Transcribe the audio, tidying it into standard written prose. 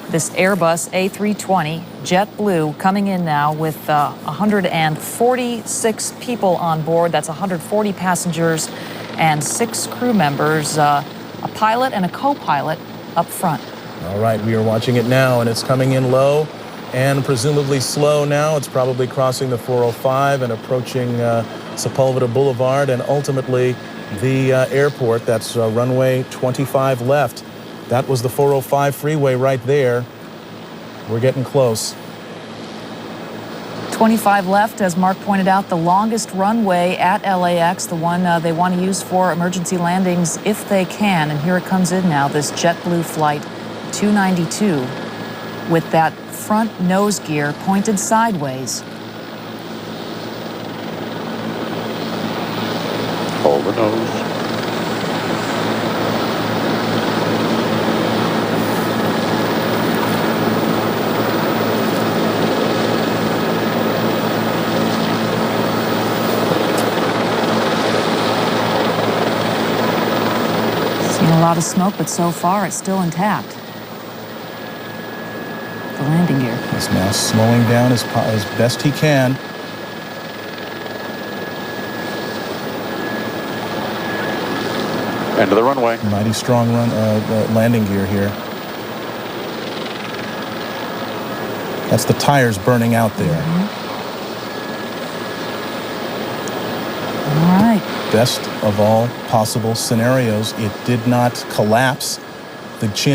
This Airbus A320 JetBlue coming in now with 146 people on board. That's 140 passengers and 6 crew members, a pilot and a co-pilot up front. All right, we are watching it now, and it's coming in low and presumably slow now. It's probably crossing the 405 and approaching Sepulveda Boulevard and ultimately the airport. That's runway 25 left. That was the 405 freeway right there. We're getting close. 25 left, as Mark pointed out, the longest runway at LAX, the one they want to use for emergency landings if they can. And here it comes in now, this JetBlue flight 292 with that front nose gear pointed sideways. Hold the nose. Seen a lot of smoke, but so far it's still intact. The landing gear. He's now slowing down as best he can. End of the runway. Mighty strong landing gear here. That's the tires burning out there. All right. Best of all possible scenarios, it did not collapse. The chin